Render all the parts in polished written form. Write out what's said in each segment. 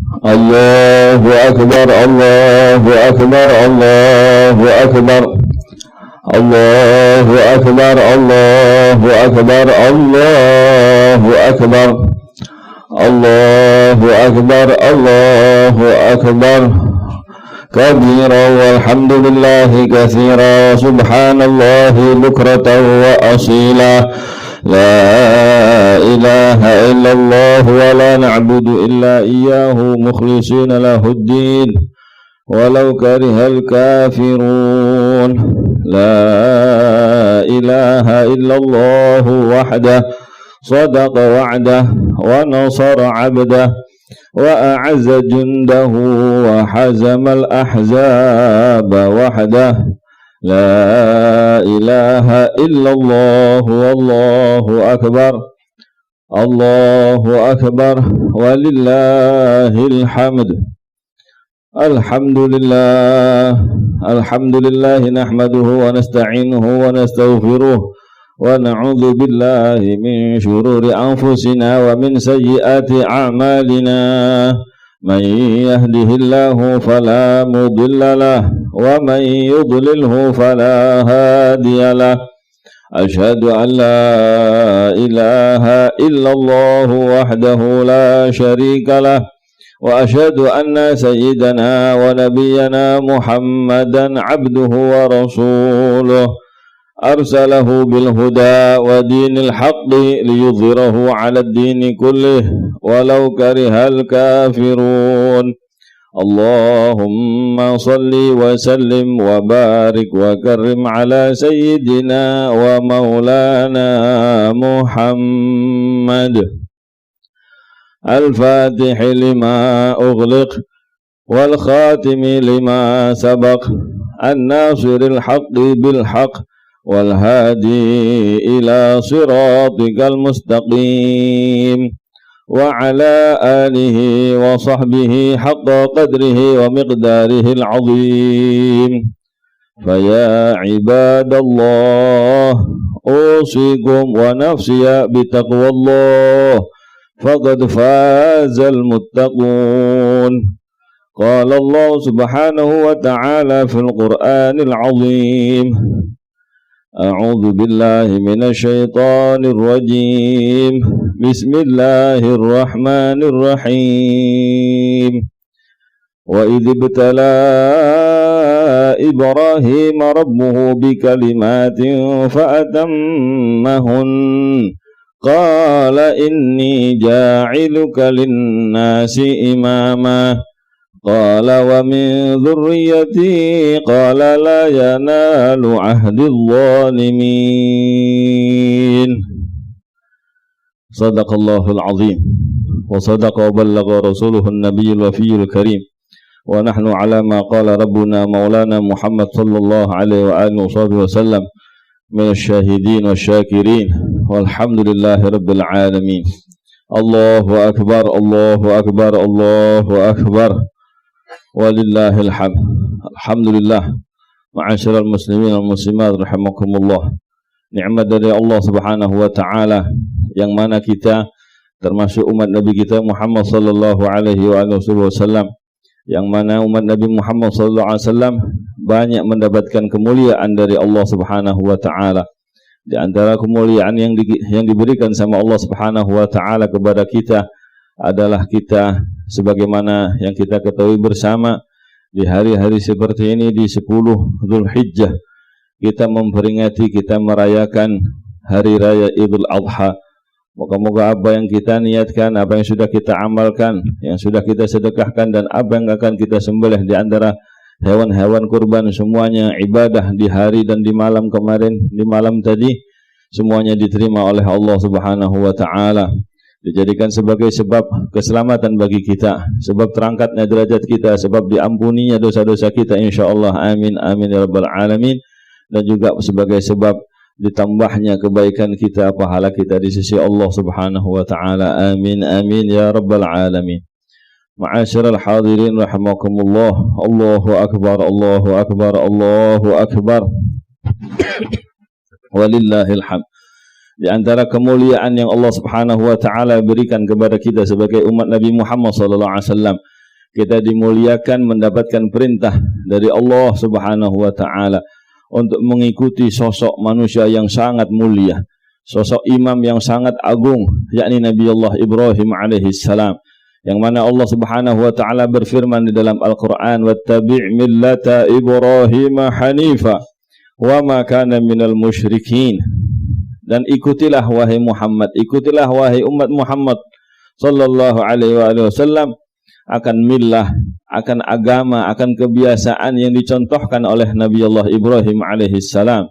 الله أكبر الله أكبر الله أكبر الله أكبر الله أكبر الله أكبر الله أكبر الله أكبر كبيرا والحمد لله كثيرا سبحان الله بكرة وأصيلا لا إله إلا الله ولا نعبد إلا إياه مخلصين له الدين ولو كره الكافرون لا إله إلا الله وحده صدق وعده ونصر عبده وأعز جنده وحزم الأحزاب وحده لا إله إلا الله والله أكبر الله أكبر ولله الحمد الحمد لله نحمده ونستعينه ونستغفره ونعوذ بالله من شرور أنفسنا ومن سيئات أعمالنا من يهده الله فلا مضل له ومن يضلله فلا هادي له أشهد أن لا إله إلا الله وحده لا شريك له وأشهد أن سيدنا ونبينا محمدا عبده ورسوله أرسله بالهدى ودين الحق ليظهره على الدين كله ولو كره الكافرون اللهم صل وسلم وبارك وكرم على سيدنا ومولانا محمد الفاتح لما أغلق والخاتم لما سبق الناصر الحق بالحق والهادي إلى صراطك المستقيم وعلى آله وصحبه حق قدره ومقداره العظيم فيا عباد الله أوصيكم ونفسي بتقوى الله فقد فاز المتقون قال الله سبحانه وتعالى في القرآن العظيم أعوذ بالله من الشيطان الرجيم بسم الله الرحمن الرحيم وإذ ابتلى إبراهيم ربه بكلمات فأتمهن قال إني جاعلك للناس إماما قال ومن ذريتي قال لا ينال عهد الظالمين صدق الله العظيم وصدق وبلغ رسوله النبي الوفي الكريم ونحن على ما قال ربنا مولانا محمد صلى الله عليه وآله وصحبه وسلم من الشاهدين والشاكرين والحمد لله رب العالمين الله أكبر الله أكبر الله أكبر walillahil hamd. Alhamdulillah, ma'asyiral muslimin wal muslimat rahimakumullah. Nikmat dari Allah Subhanahu wa taala yang mana kita termasuk umat Nabi kita Muhammad sallallahu alaihi wasallam, yang mana umat Nabi Muhammad sallallahu alaihi wasallam banyak mendapatkan kemuliaan dari Allah Subhanahu wa taala. Di antara kemuliaan yang diberikan sama Allah Subhanahu wa taala kepada kita adalah kita sebagaimana yang kita ketahui bersama di hari-hari seperti ini di 10 Dzulhijjah kita memperingati, kita merayakan hari raya Idul Adha. Moga-moga apa yang kita niatkan, apa yang sudah kita amalkan, yang sudah kita sedekahkan dan apa yang akan kita sembelih di antara hewan-hewan kurban, semuanya ibadah di hari dan di malam kemarin, di malam tadi, semuanya diterima oleh Allah Subhanahu wa taala, dijadikan sebagai sebab keselamatan bagi kita, sebab terangkatnya derajat kita, sebab diampuninya dosa-dosa kita insyaallah, amin amin ya rabbal alamin, dan juga sebagai sebab ditambahnya kebaikan kita, pahala kita di sisi Allah Subhanahu wa taala, amin amin ya rabbal alamin. Ma'asyiral hadirin rahimakumullah, Allahu akbar Allahu akbar Allahu akbar walillahil hamd. Di antara kemuliaan yang Allah Subhanahu wa taala berikan kepada kita sebagai umat Nabi Muhammad sallallahu alaihi wasallam, kita dimuliakan mendapatkan perintah dari Allah Subhanahu wa taala untuk mengikuti sosok manusia yang sangat mulia, sosok imam yang sangat agung, yakni Nabi Allah Ibrahim alaihi salam, yang mana Allah Subhanahu wa taala berfirman di dalam Al-Qur'an, "Wattabi' millata Ibrahim hanifa wa ma kana minal musyrikin." Dan ikutilah wahai Muhammad, ikutilah wahai umat Muhammad sallallahu alaihi wasallam akan millah, akan agama, akan kebiasaan yang dicontohkan oleh Nabi Allah Ibrahim alaihi salam.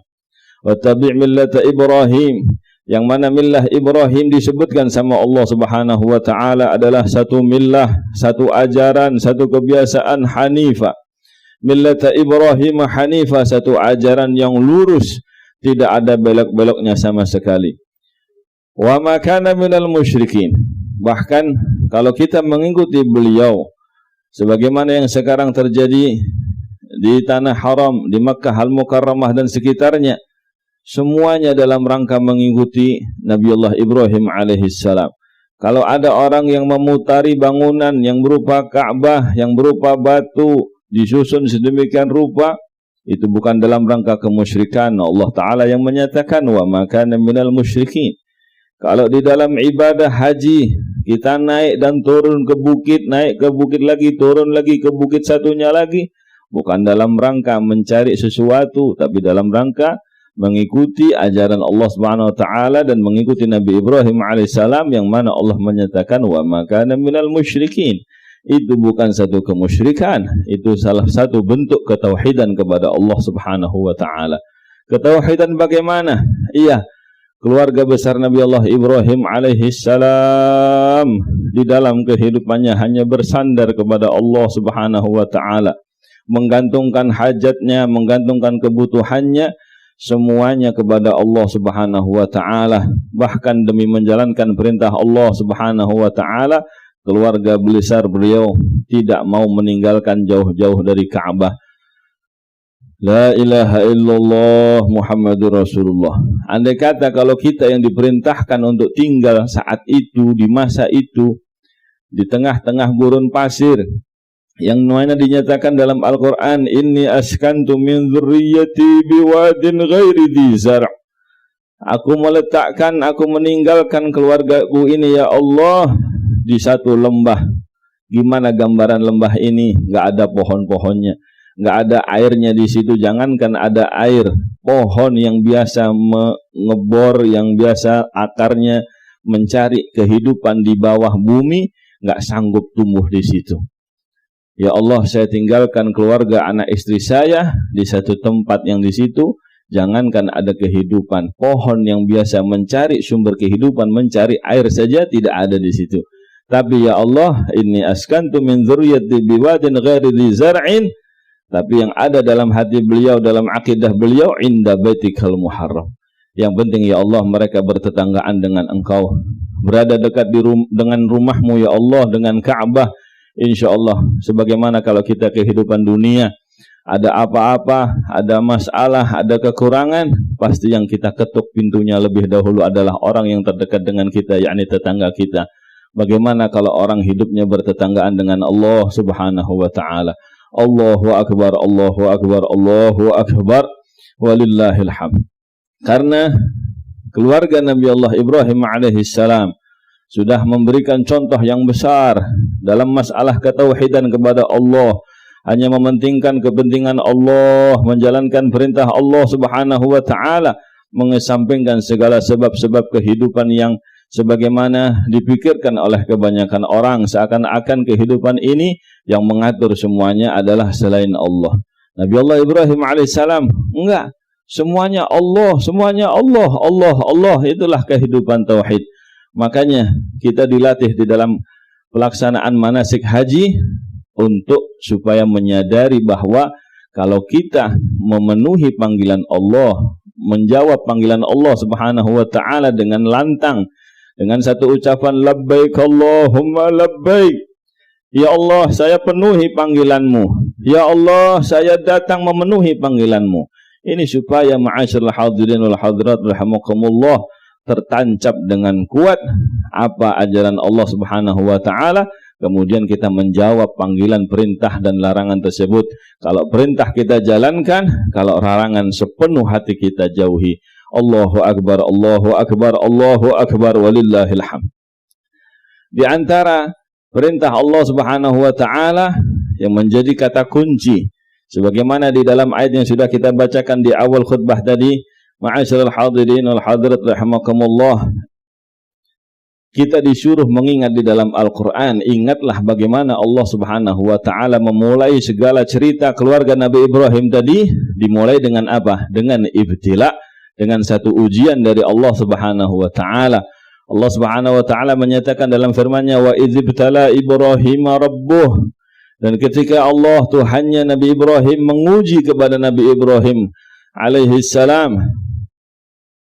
Wattabi' millata Ibrahim, yang mana millah Ibrahim disebutkan sama Allah Subhanahu wa taala adalah satu millah, satu ajaran, satu kebiasaan hanifa. Millata Ibrahim hanifa, satu ajaran yang lurus, tidak ada belok-beloknya sama sekali. Wa ma kana minal musyrikin. Bahkan kalau kita mengikuti beliau sebagaimana yang sekarang terjadi di tanah haram, di Makkah Al-Mukarramah dan sekitarnya, semuanya dalam rangka mengikuti Nabi Allah Ibrahim alaihissalam. Kalau ada orang yang memutari bangunan yang berupa Ka'bah, yang berupa batu disusun sedemikian rupa, itu bukan dalam rangka kemusyrikan. Allah Ta'ala yang menyatakan wa ma kana minal musyrikin. Kalau di dalam ibadah haji kita naik dan turun ke bukit, naik ke bukit lagi, turun lagi ke bukit satunya lagi, bukan dalam rangka mencari sesuatu, tapi dalam rangka mengikuti ajaran Allah Subhanahu wa taala dan mengikuti Nabi Ibrahim alaihissalam, yang mana Allah menyatakan wa ma kana minal musyrikin. Itu bukan satu kemusyrikan, itu salah satu bentuk ketauhidan kepada Allah Subhanahu wa taala. Ketauhidan bagaimana? Iya, keluarga besar Nabi Allah Ibrahim alaihissalam di dalam kehidupannya hanya bersandar kepada Allah Subhanahu wa taala, menggantungkan hajatnya, menggantungkan kebutuhannya semuanya kepada Allah Subhanahu wa taala. Bahkan demi menjalankan perintah Allah Subhanahu wa taala, keluarga besar beliau tidak mau meninggalkan jauh-jauh dari Ka'bah. La ilaha illallah Muhammadur Rasulullah. Andai kata kalau kita yang diperintahkan untuk tinggal saat itu, di masa itu, di tengah-tengah gurun pasir, yang mana dinyatakan dalam Al-Quran, inni askantu min dzurriyyati biwadin ghairi dzi zar'. Aku meletakkan, aku meninggalkan keluargaku ini ya Allah di satu lembah. Gimana gambaran lembah ini? Nggak ada pohon-pohonnya, nggak ada airnya di situ. Jangankan ada air, pohon yang biasa mengebor, yang biasa akarnya mencari kehidupan di bawah bumi, nggak sanggup tumbuh di situ. Ya Allah, saya tinggalkan keluarga, anak istri saya di satu tempat yang di situ, jangankan ada kehidupan, pohon yang biasa mencari sumber kehidupan, mencari air saja tidak ada di situ. Tapi ya Allah, inni askantu min dzurriyyati biwadin ghairi dzi zar'in. Tapi yang ada dalam hati beliau, dalam akidah beliau, inda baitikal muharram. Yang penting ya Allah, mereka bertetanggaan dengan Engkau, berada dekat dengan rumahmu ya Allah, dengan Ka'bah. Insya Allah, sebagaimana kalau kita kehidupan dunia, ada apa-apa, ada masalah, ada kekurangan, pasti yang kita ketuk pintunya lebih dahulu adalah orang yang terdekat dengan kita, yakni tetangga kita. Bagaimana kalau orang hidupnya bertetanggaan dengan Allah Subhanahu wa ta'ala? Allahu Akbar, Allahu Akbar, Allahu Akbar, walillahil hamd. Karena keluarga Nabi Allah Ibrahim alaihissalam sudah memberikan contoh yang besar dalam masalah ketauhidan kepada Allah, hanya mementingkan kepentingan Allah, menjalankan perintah Allah Subhanahu wa ta'ala, mengesampingkan segala sebab-sebab kehidupan yang sebagaimana dipikirkan oleh kebanyakan orang, seakan-akan kehidupan ini yang mengatur semuanya adalah selain Allah. Nabi Allah Ibrahim alaihissalam enggak, semuanya Allah, semuanya Allah, Allah, Allah, itulah kehidupan tauhid. Makanya kita dilatih di dalam pelaksanaan manasik haji untuk supaya menyadari bahwa kalau kita memenuhi panggilan Allah, menjawab panggilan Allah Subhanahu wa ta'ala dengan lantang, dengan satu ucapan labbaik Allahumma labbaik, ya Allah saya penuhi panggilanmu, ya Allah saya datang memenuhi panggilanmu. Ini supaya ma'asyiral hadirin wal hadirat rahimakumullah tertancap dengan kuat apa ajaran Allah Subhanahu wa ta'ala, kemudian kita menjawab panggilan perintah dan larangan tersebut. Kalau perintah kita jalankan, kalau larangan sepenuh hati kita jauhi. Allahu Akbar, Allahu Akbar, Allahu Akbar, walillahil hamd. Di antara perintah Allah Subhanahu wa taala yang menjadi kata kunci, sebagaimana di dalam ayat yang sudah kita bacakan di awal khutbah tadi, ma'asyiral hadirin wal hadirat rahimakumullah, kita disuruh mengingat di dalam Al-Quran. Ingatlah bagaimana Allah Subhanahu wa ta'ala memulai segala cerita keluarga Nabi Ibrahim tadi. Dimulai dengan apa? Dengan ibtila, dengan satu ujian dari Allah Subhanahu wa ta'ala. Allah Subhanahu wa ta'ala menyatakan dalam firman-Nya, wa idzibtala Ibrahim rabbuh, dan ketika Allah Tuhannya Nabi Ibrahim menguji kepada Nabi Ibrahim alaihi salam,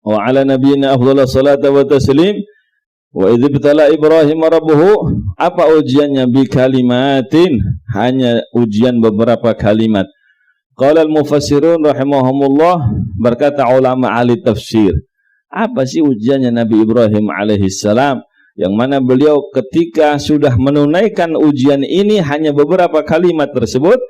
wa ala nabiyina afdhalus salatu wa taslim. Wa idzibtala Ibrahim rabbuhu, apa ujiannya? Bi kalimatin, hanya ujian beberapa kalimat. Qala al-mufassirun rahimahumullah, berkata ulama ahli tafsir, apa sih ujiannya Nabi Ibrahim alaihi salam, yang mana beliau ketika sudah menunaikan ujian ini hanya beberapa kalimat tersebut,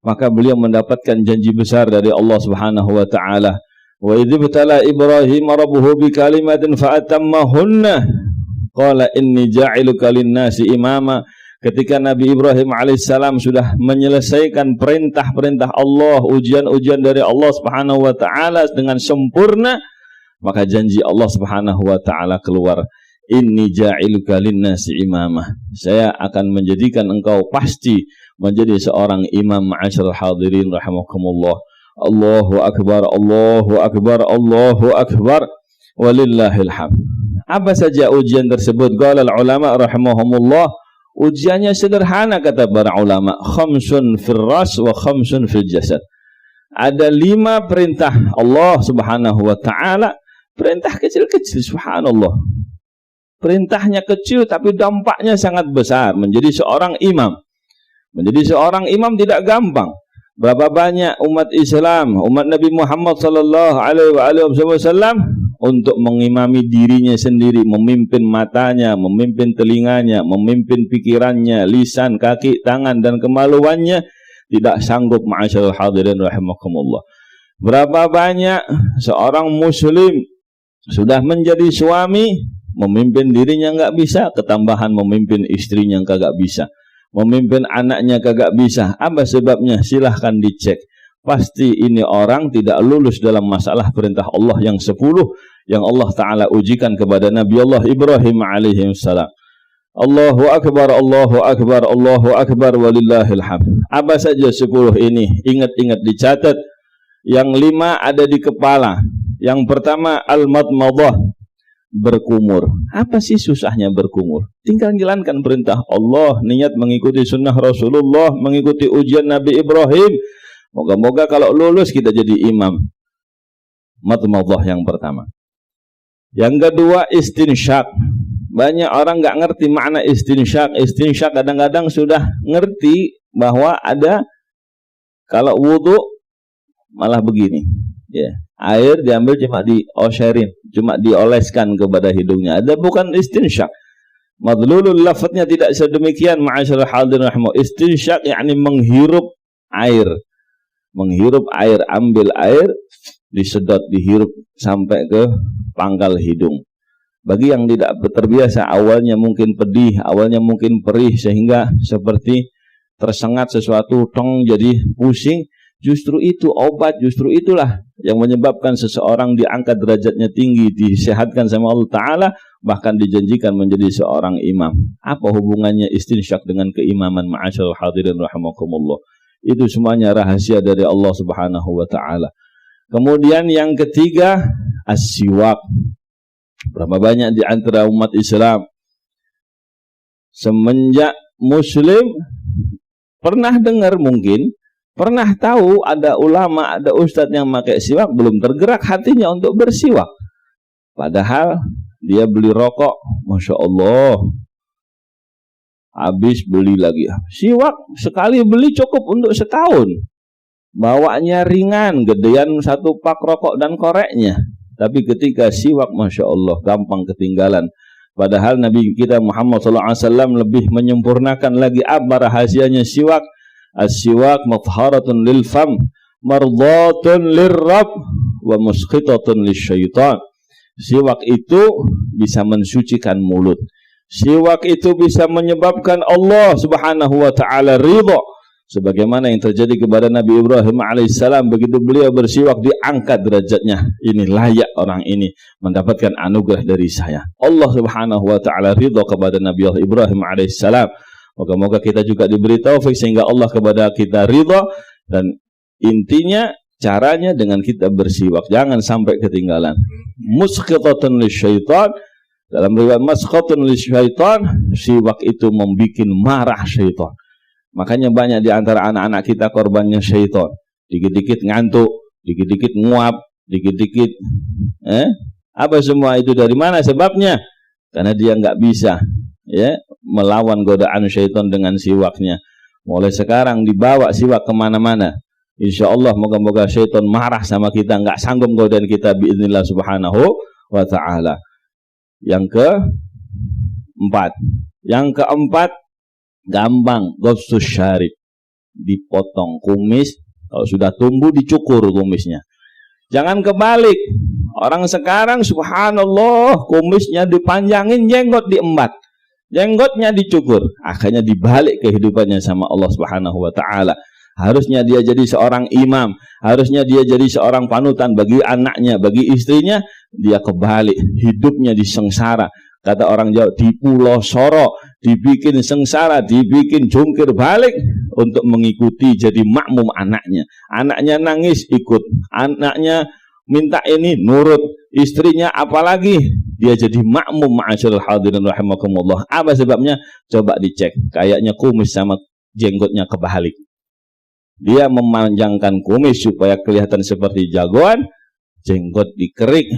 maka beliau mendapatkan janji besar dari Allah Subhanahu wa taala. Wa idzibtala Ibrahim rabbuhu bi kalimatin fa atammahunna qala inni ja'iluka lin-nasi imama. Ketika Nabi Ibrahim alaihissalam sudah menyelesaikan perintah-perintah Allah, ujian-ujian dari Allah Subhanahu wa taala dengan sempurna, maka janji Allah Subhanahu wa taala keluar, inni ja'iluka lin-nasi imama, saya akan menjadikan engkau pasti menjadi seorang imam. Ma'asyiral hadirin rahimakumullah. Allahu akbar, Allahu akbar, Allahu akbar, walillahil hamd. Apa saja ujian tersebut? Qala ulama rahimahumullah, ujiannya sederhana kata para ulama, khamsun fil ras wa khamsun fil jasad. Ada 5 perintah Allah Subhanahu wa taala, perintah kecil-kecil, subhanallah. Perintahnya kecil tapi dampaknya sangat besar. Menjadi seorang imam, menjadi seorang imam tidak gampang. Berapa banyak umat Islam, umat Nabi Muhammad sallallahu alaihi wasallam untuk mengimami dirinya sendiri, memimpin matanya, memimpin telinganya, memimpin pikirannya, lisan, kaki, tangan, dan kemaluannya, tidak sanggup. Ma'asyiral hadirin rahimakumullah. Berapa banyak seorang muslim sudah menjadi suami, memimpin dirinya nggak bisa, ketambahan memimpin istrinya kagak bisa, memimpin anaknya kagak bisa. Apa sebabnya? Silahkan dicek. Pasti ini orang tidak lulus dalam masalah perintah Allah yang 10 yang Allah Ta'ala ujikan kepada Nabi Allah Ibrahim alaihi salam. Allahu akbar, Allahu akbar, Allahu akbar, walillahil hamd. Apa saja 10 ini? Ingat-ingat, dicatat. Yang 5 ada di kepala. Yang pertama, al-madmadah, berkumur. Apa sih susahnya berkumur? Tinggal jalankan perintah Allah, niat mengikuti sunnah Rasulullah, mengikuti ujian Nabi Ibrahim. Moga-moga kalau lulus kita jadi imam. Madmadah yang pertama. Yang kedua, istinsyak. Banyak orang nggak ngerti makna istinsyak. Istinsyak kadang-kadang sudah ngerti bahwa ada, kalau wudhu malah begini, ya, air diambil cuma diosherin, cuma dioleskan kepada hidungnya. Ada bukan istinsyak. Madlulul lafadznya tidak sedemikian. Ma'asyiral hadirin rahimakumullah. Istinsyak yakni menghirup air. Menghirup air, ambil air, disedot, dihirup sampai ke pangkal hidung. Bagi yang tidak terbiasa, awalnya mungkin pedih, awalnya mungkin perih, sehingga seperti tersengat sesuatu, tong jadi pusing. Justru itu obat, justru itulah yang menyebabkan seseorang diangkat derajatnya tinggi, disehatkan sama Allah Ta'ala, bahkan dijanjikan menjadi seorang imam. Apa hubungannya istinsyak dengan keimaman? Ma'asyiral hadirin rahimakumullah. Itu semuanya rahasia dari Allah Subhanahu wa Ta'ala. Kemudian yang ketiga, as-siwak. Berapa banyak di antara umat Islam semenjak muslim pernah dengar, mungkin pernah tahu ada ulama, ada ustadz yang pakai siwak, belum tergerak hatinya untuk bersiwak. Padahal dia beli rokok, Masya Allah, habis beli lagi. Siwak sekali beli cukup untuk setahun. Bawanya ringan, gedean 1 pak rokok dan koreknya. Tapi ketika siwak, Masya Allah, gampang ketinggalan. Padahal Nabi kita Muhammad SAW lebih menyempurnakan lagi apa rahasianya siwak. As-siwak matharatun lil fam, mardhatun lirrab, wa muskhitatun lisyaitan. Siwak itu bisa mensucikan mulut. Siwak itu bisa menyebabkan Allah Subhanahu wa taala ridha. Sebagaimana yang terjadi kepada Nabi Ibrahim alaihissalam, begitu beliau bersiwak diangkat derajatnya. Ini layak orang ini mendapatkan anugerah dari saya. Allah Subhanahu wa taala ridha kepada Nabi Ibrahim alaihissalam. Moga-moga kita juga diberi taufik sehingga Allah kepada kita ridha. Dan intinya caranya dengan kita bersiwak, jangan sampai ketinggalan. Muskhitatun lisyaitan, dalam riwayat muskhitatun lisyaitan, siwak itu membuat marah syaitan. Makanya banyak di antara anak-anak kita korbannya syaitan. Dikit-dikit ngantuk, dikit-dikit nguap, dikit-dikit apa semua itu dari mana sebabnya? Karena dia nggak bisa melawan godaan syaitan dengan siwaknya. Mulai sekarang dibawa siwak kemana-mana. Insya Allah moga-moga syaitan marah sama kita, nggak sanggup godaan kita biiznillah subhanahu wa ta'ala. Yang keempat, gampang, ghassus syarib, dipotong kumis. Kalau sudah tumbuh dicukur kumisnya. Jangan kebalik. Orang sekarang subhanallah kumisnya dipanjangin, jenggot diembat, jenggotnya dicukur. Akhirnya dibalik kehidupannya sama Allah Subhanahu wa taala. Harusnya dia jadi seorang imam, harusnya dia jadi seorang panutan bagi anaknya, bagi istrinya. Dia kebalik, hidupnya disengsara. Kata orang Jawa, di Pulau Soro, dibikin sengsara, dibikin jungkir balik untuk mengikuti jadi makmum anaknya. Anaknya nangis ikut, anaknya minta ini nurut, istrinya apalagi dia jadi makmum. Ma'asyiral hadirin rahimakumullah. Apa sebabnya? Coba dicek, kayaknya kumis sama jenggotnya kebalik. Dia memanjangkan kumis supaya kelihatan seperti jagoan, jenggot dikerik.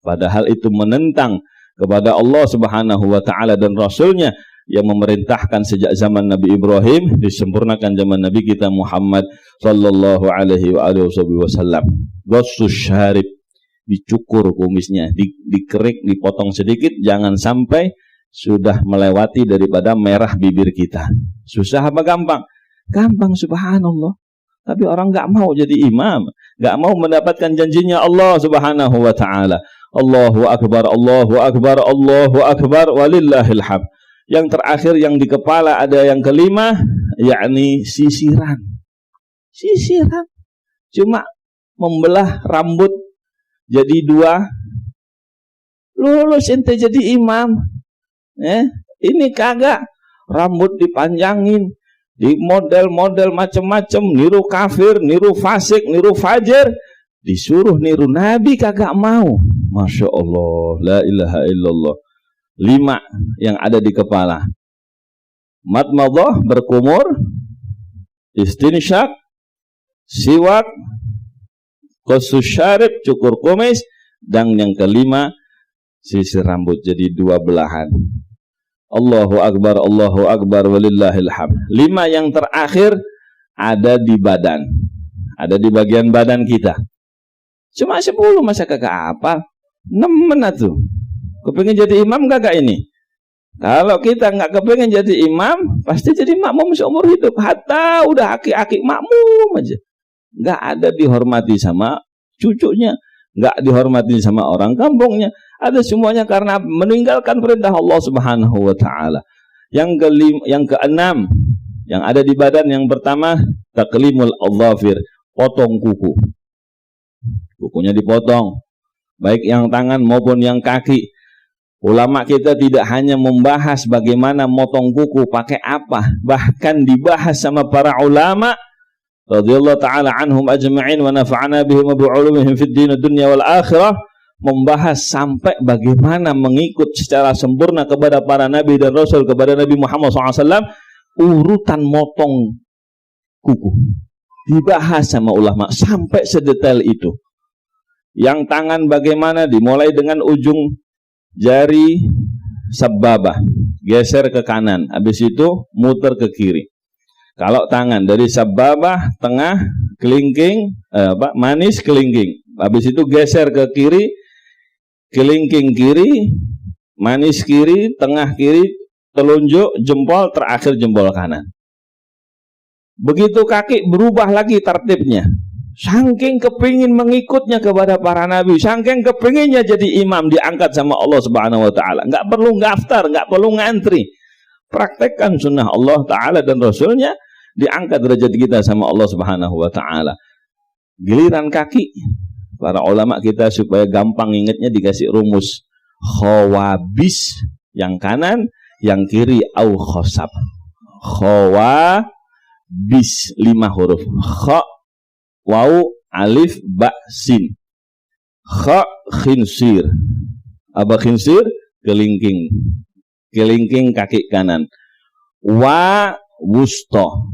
Padahal itu menentang kepada Allah Subhanahu wa taala dan Rasulnya yang memerintahkan sejak zaman Nabi Ibrahim, disempurnakan zaman Nabi kita Muhammad sallallahu alaihi wasallam. Ghassus syarib, dicukur kumisnya, dikerik, dipotong sedikit, jangan sampai sudah melewati daripada merah bibir kita. Susah apa gampang? Gampang, subhanallah. Tapi orang nggak mau jadi imam, nggak mau mendapatkan janjinya Allah Subhanahu wa taala. Allahu akbar, Allahu akbar, Allahu akbar, walillahil hamd. Yang terakhir yang di kepala ada yang kelima, yakni sisiran. Sisiran cuma membelah rambut jadi dua. Lulus ente jadi imam. Ini kagak, rambut dipanjangin, di model-model macam-macam, niru kafir, niru fasik, niru fajir. Disuruh niru Nabi kagak mau. Masya Allah, la ilaha illallah. 5 yang ada di kepala. Madmadah, berkumur, istinsyak, siwak, ghassus syarib, cukur kumis, dan yang kelima sisir rambut jadi 2 belahan. Allahu akbar, walillahil hamd. 5 yang terakhir ada di badan, ada di bagian badan kita. Cuma 10 masa kagak apa? 6 tuh. Kepengen jadi imam kagak ini? Kalau kita nggak kepengen jadi imam, pasti jadi makmum seumur hidup. Hatta udah aki-aki makmum aja, nggak ada dihormati sama cucunya, nggak dihormati sama orang kampungnya. Ada semuanya karena meninggalkan perintah Allah Subhanahu wa taala. Yang keenam yang ada di badan, yang pertama taklimul adhafir, potong kuku. Kukunya dipotong, baik yang tangan maupun yang kaki. Ulama kita tidak hanya membahas bagaimana motong kuku pakai apa, bahkan dibahas sama para ulama radhiyallahu taala anhum ajma'in wa nafa'ana bihim wa bi'ulumihim fid din dunya wal akhirah, membahas sampai bagaimana mengikut secara sempurna kepada para nabi dan rasul, kepada Nabi Muhammad SAW, urutan motong kuku dibahas sama ulama sampai sedetail itu. Yang tangan bagaimana, dimulai dengan ujung jari sababah, geser ke kanan, habis itu muter ke kiri. Kalau tangan dari sababah tengah kelingking, manis kelingking, habis itu geser ke kiri, kelingking kiri, manis kiri, tengah kiri, telunjuk, jempol, terakhir jempol kanan. Begitu kaki berubah lagi tertibnya. Saking kepingin mengikutnya kepada para nabi, saking kepinginnya jadi imam, diangkat sama Allah Subhanahu wa taala. Enggak perlu ngaftar, enggak perlu ngantri. Praktekkan sunnah Allah taala dan rasulnya, diangkat derajat kita sama Allah Subhanahu wa taala. Giliran kaki, para ulama kita supaya gampang ingatnya dikasih rumus khawabis, yang kanan, yang kiri au khosab. Khawabis 5 huruf. Kha, waw, alif, ba, sin. Kha, khinsir. Apa khinsir? Kelingking. Kelingking kaki kanan. Wa, wusto.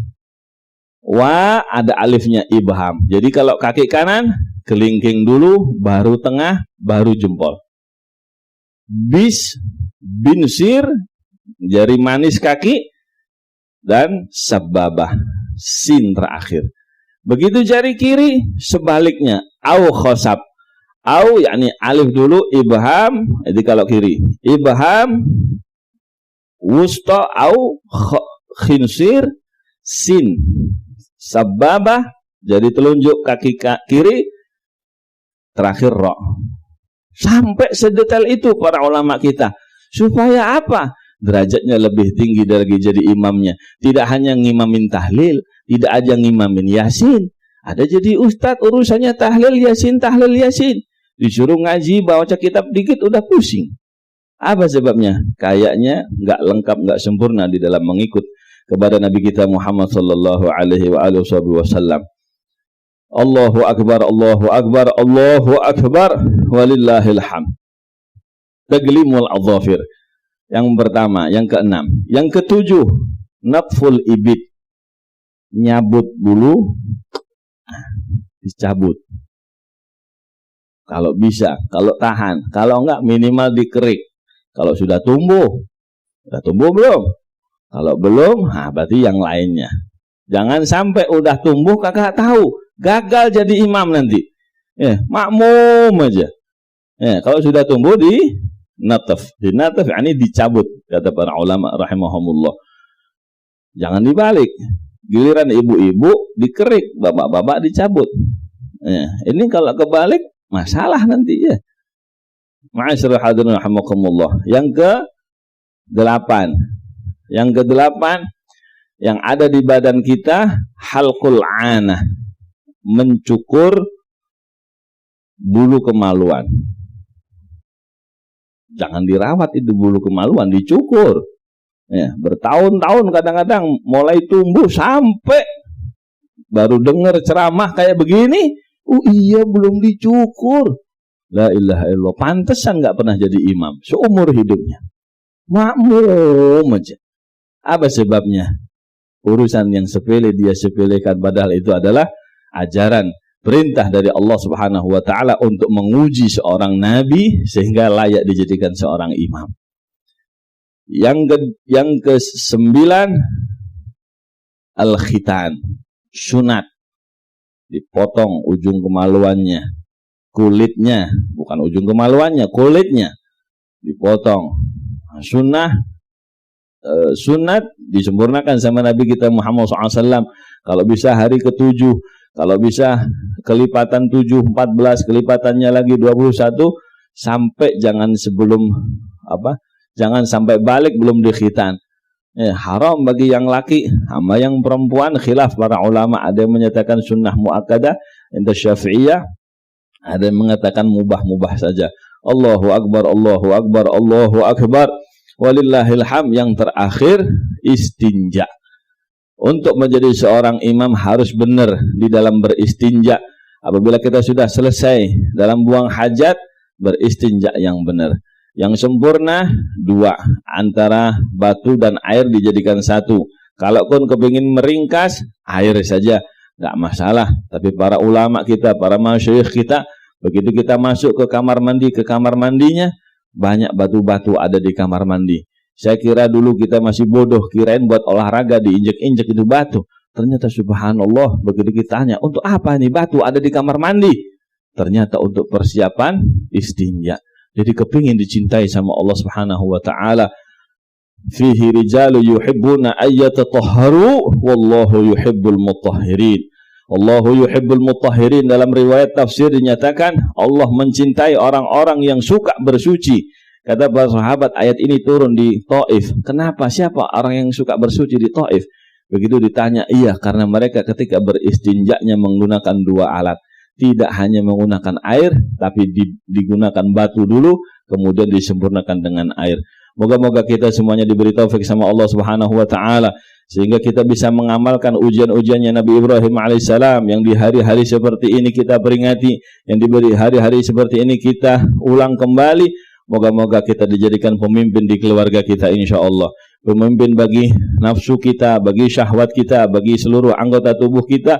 Wa, ada alifnya, ibham. Jadi kalau kaki kanan, kelingking dulu, baru tengah, baru jempol. Bis, binsir, jari manis kaki, dan sababah, sin terakhir. Begitu jari kiri, sebaliknya, au khosab. Au, yakni alif dulu, ibham, jadi kalau kiri, ibham, wusta, au, khinsir, sin, sababah, jadi telunjuk kaki kiri, terakhir ro. Sampai sedetail itu para ulama kita. Supaya apa? Derajatnya lebih tinggi dari jadi imamnya. Tidak hanya ngimamin tahlil, tidak aja ngimamin yasin. Ada jadi ustadz urusannya tahlil yasin, tahlil yasin. Disuruh ngaji, baca kitab dikit udah pusing. Apa sebabnya? Kayaknya nggak lengkap, nggak sempurna di dalam mengikut kepada Nabi kita Muhammad sallallahu alaihi wasallam. Allahu akbar, Allahu akbar, Allahu akbar, walillahil hamd. Taglimul adzafir. Yang pertama, yang keenam. Yang ketujuh, natful ibid. Nyabut bulu, dicabut. Kalau bisa, kalau tahan. Kalau enggak, minimal dikerik. Kalau sudah tumbuh belum? Kalau belum, berarti yang lainnya. Jangan sampai udah tumbuh kakak tahu, gagal jadi imam nanti. Makmum aja. Kalau sudah tumbuh di nataf, ini dicabut, kata para ulama rahimahumullah. Jangan dibalik. Giliran ibu-ibu dikerik, bapak-bapak dicabut. Ini kalau kebalik masalah nanti ya. Ma'asyiral hadirin rahimakumullah. Yang ke-8. Yang ke-8 yang ada di badan kita, halqul anah, mencukur bulu kemaluan. Jangan dirawat itu bulu kemaluan, dicukur. Bertahun-tahun kadang-kadang mulai tumbuh sampai baru dengar ceramah kayak begini, iya belum dicukur. La ilaha illallah, pantesan nggak pernah jadi imam seumur hidupnya. Makmum aja. Apa sebabnya? Urusan yang sepele dia sepelekan, padahal itu adalah ajaran, perintah dari Allah Subhanahu wa taala untuk menguji seorang nabi sehingga layak dijadikan seorang imam. Yang ke-9, al-khitan, sunat. Dipotong ujung kemaluannya, kulitnya, bukan ujung kemaluannya, kulitnya dipotong. Sunat disempurnakan sama Nabi kita Muhammad SAW. Kalau bisa hari ke-7, kalau bisa kelipatan 7, 14, kelipatannya lagi 21, sampai jangan sebelum jangan sampai balik belum dikhitan. Haram bagi yang laki, sama yang perempuan khilaf para ulama. Ada yang menyatakan sunnah muakkadah inda Syafi'iyah, ada yang mengatakan mubah-mubah saja. Allahu akbar, Allahu akbar, Allahu akbar, walillahil hamd. Yang terakhir, istinja. Untuk menjadi seorang imam harus benar di dalam beristinja. Apabila kita sudah selesai dalam buang hajat, beristinja yang benar. Yang sempurna 2, antara batu dan air dijadikan satu. Kalaupun kepingin meringkas, air saja, nggak masalah. Tapi para ulama kita, para masyayikh kita, begitu kita masuk ke kamar mandinya, banyak batu-batu ada di kamar mandi. Saya kira dulu kita masih bodoh, kirain buat olahraga diinjek-injek itu batu. Ternyata subhanallah, begitu kita tanya, untuk apa nih batu ada di kamar mandi? Ternyata untuk persiapan istinja. Jadi kepingin dicintai sama Allah Subhanahu wa taala. Fihi rijalu yuhibbuna ayyatatahharu wallahu yuhibbul mutahhirin. Allahu yuhibbul mutahhirin. Dalam riwayat tafsir dinyatakan Allah mencintai orang-orang yang suka bersuci. Kata para sahabat, ayat ini turun di Taif. Kenapa? Siapa orang yang suka bersuci di Taif? Begitu ditanya, iya, karena mereka ketika beristinjaknya menggunakan dua alat. Tidak hanya menggunakan air, tapi digunakan batu dulu, kemudian disempurnakan dengan air. Moga-moga kita semuanya diberi taufik sama Allah Subhanahu wa taala sehingga kita bisa mengamalkan ujian-ujiannya Nabi Ibrahim alaihissalam yang di hari-hari seperti ini kita peringati, yang diberi hari-hari seperti ini kita ulang kembali. Moga-moga kita dijadikan pemimpin di keluarga kita insyaallah. Pemimpin bagi nafsu kita, bagi syahwat kita, bagi seluruh anggota tubuh kita.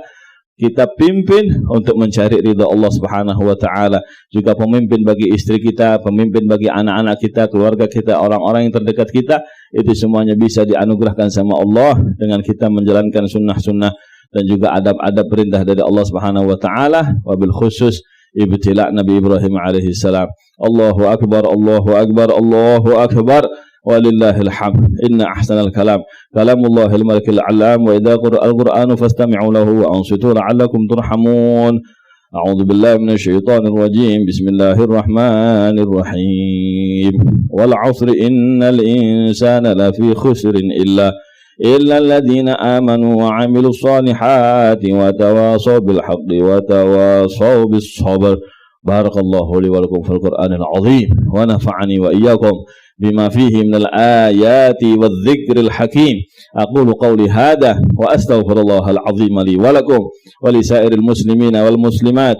Kita pimpin untuk mencari ridha Allah Subhanahu wa taala. Juga pemimpin bagi istri kita, pemimpin bagi anak-anak kita, keluarga kita, orang-orang yang terdekat kita. Itu semuanya bisa dianugerahkan sama Allah dengan kita menjalankan sunnah-sunnah dan juga adab-adab perintah dari Allah Subhanahu wa taala. Wabil khusus ibtila Nabi Ibrahim alaihi salam. Allahu akbar, Allahu akbar, Allahu akbar. Walillahil hamd. Inna ahsanal kalam kalamullahil malikil alam wa idza qura'al qur'anu fastami'u lahu wa ansitu la'allakum turhamun. A'udzu billahi minasy syaithanir rajim. Bismillahirrahmanirrahim. Wal 'asri innal insana lafi khusrin illa alladhina amanu wa 'amilus solihati wa tawasaw bil haqqi wa tawasaw bis sabr. Barakallahu li wa lakum fil Qur'anil 'azim wa nafa'ani wa iyyakum بما فيه من الآيات والذكر الحكيم. أقول قولي هذا وأستغفر الله العظيم لي ولكم ولسائر المسلمين والمسلمات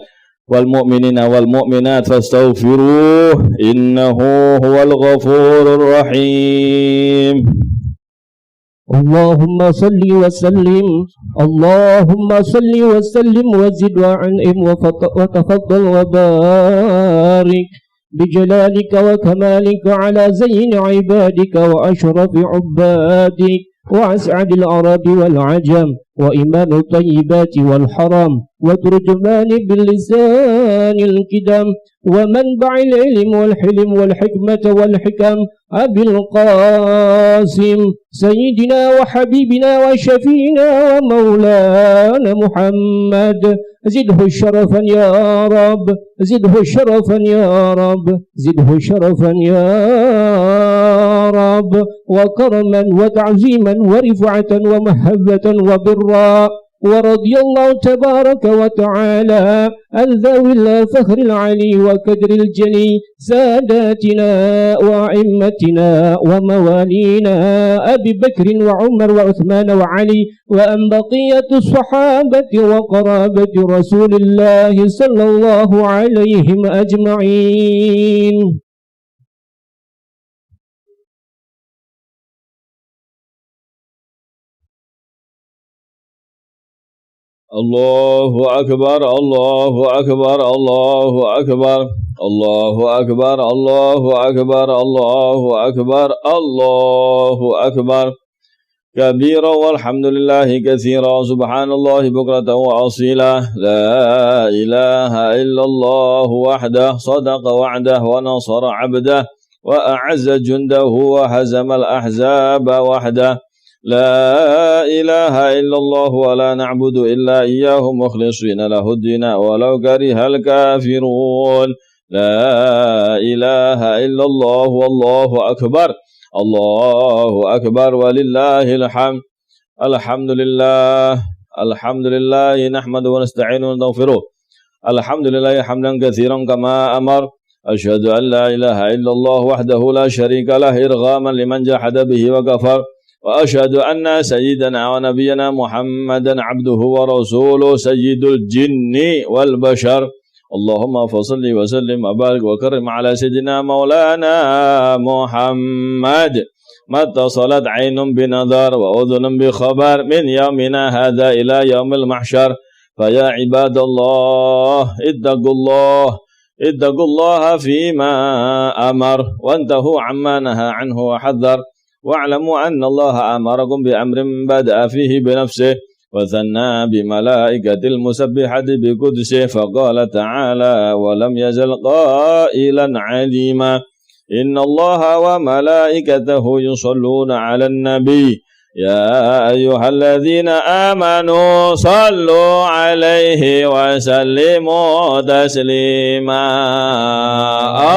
والمؤمنين والمؤمنات فاستغفروه إنه هو الغفور الرحيم. اللهم صل وسلم وزد وعنهم وتفضل وبارك بجلالك وكمالك على زين عبادك وأشرف عبادك وأسعد العرب والعجم وإمام الطيبات والحرم وترجمان باللسان الكدم ومنبع العلم والحلم والحكمة والحكم أبي القاسم سيدنا وحبيبنا وشفينا ومولانا محمد. زده شرفا يا رب، زده شرفا يا رب، زده شرفا يا رب، وكرما وتعظيما ورفعة ومحبة وبرا. ورضي الله تبارك وتعالى عن ذوي الفخر العلي وكدر الجلي ساداتنا وأئمتنا وموالينا أبي بكر وعمر وعثمان وعلي وأن بقية الصحابة وقرابة رسول الله صلى الله عليهم أجمعين. Allahu akbar, Allahu akbar, Allahu akbar, Allahu akbar, Allahu akbar, Allahu akbar, Allahu akbar. Kabira walhamdulillahi katsira subhanallahi bukratan wa asila. La ilaha illallah wahdah sadaqa wa'dah wa nasara 'abdah wa a'azza jundahu wa hazama al-ahzaba wahdah. لا إله إلا الله ولا نعبد إلا إياه مخلصين له الدين ولو كره الكافرون. لا إله إلا الله والله أكبر، الله أكبر ولله الحمد. الحمد لله نحمده ونستعينه ونستغفره. الحمد لله حمدا كثيرا كما أمر. أشهد أن لا إله إلا الله وحده لا شريك له إرغاما لمن جحد به وكفر. وأشهد أن سيدنا ونبينا محمدا عبده ورسوله سيد الجن والبشر. اللهم فصل وسلم وبارك وكرم على سيدنا مولانا محمد ما اتصلت عين بنظر وأذن بخبر من يومنا هذا إلى يوم المحشر. فيا عباد الله اتقوا الله فيما أمر وانتهوا عما نهى عنه وحذر. واعلموا أن الله أمركم بأمر بدأ فيه بنفسه وثنى بملائكة المسبحة بقدسه فقال تعالى ولم يزل قائلا عليما إن الله وملائكته يصلون على النبي يا أيها الذين آمنوا صلوا عليه وسلموا تسليما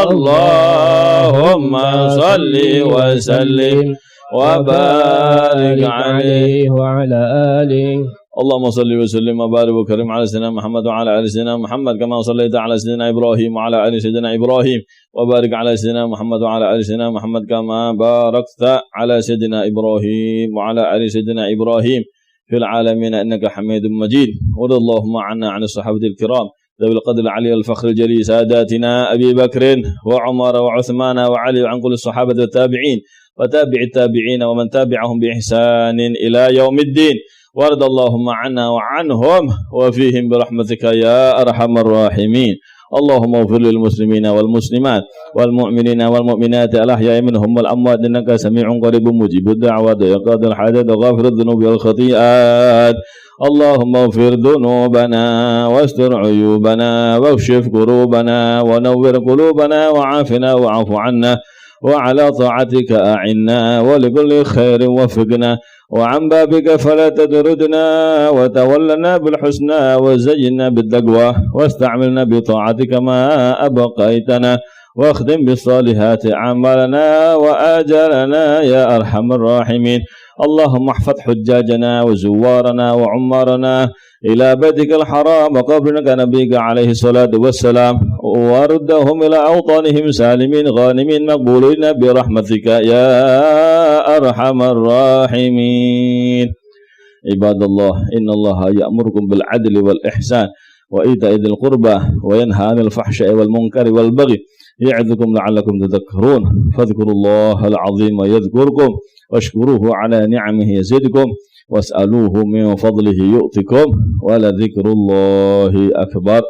اللهم صل وسلم وبارك عليه وعلى آله اللهم صل وسلم وبارك وكرم على سيدنا محمد وعلى آل سيدنا محمد كما صليت على سيدنا إبراهيم وعلى آل سيدنا إبراهيم وبارك على سيدنا محمد وعلى آل سيدنا محمد كما باركت على سيدنا إبراهيم وعلى آل سيدنا إبراهيم في العالمين إنك حميد مجيد. ورضي اللهم عنا عن الصحابة الكرام ذوي القدر العلي الفخر الجليل ساداتنا أبي بكر وعمر وعثمان وعلي وعن كل الصحابة والتابعين وتابع التابعين ومن تابعهم بإحسان إلى يوم الدين. وارض اللهم عنا وعنهم وفيهم برحمتك يا أرحم الراحمين. اللهم اغفر للمسلمين والمسلمات والمؤمنين والمؤمنات الأحياء منهم والأموات إنك سميع قريب مجيب الدعوات يا قاضي الحاجات وغافر الذنوب والخطيئات. اللهم اغفر ذنوبنا واستر عيوبنا واكشف كروبنا ونور قلوبنا وعافنا واعف عنا وعلى طاعتك أعنا ولكل خير وفقنا وعن بابك فلا تطردنا وتولنا بالحسنى وزينا بالتقوى واستعملنا بطاعتك ما أبقيتنا واختم بالصالحات أعمالنا وآجالنا يا أرحم الراحمين. اللهم احفظ حجاجنا وزوارنا وعمارنا إلى بيتك الحرام وقبرك نبيك عليه الصلاة والسلام وردهم إلى أوطانهم سالمين غانمين مقبولين برحمتك يا أرحم الراحمين. عباد الله إن الله يأمركم بالعدل والإحسان وإيتاء ذي القربى وينهى عن الفحشاء والمنكر والبغي يعظكم لعلكم تذكرون فاذكروا الله العظيم يذكركم واشكروه على نعمه يزدكم واسألوه من فضله يؤتكم ولذكر الله أكبر.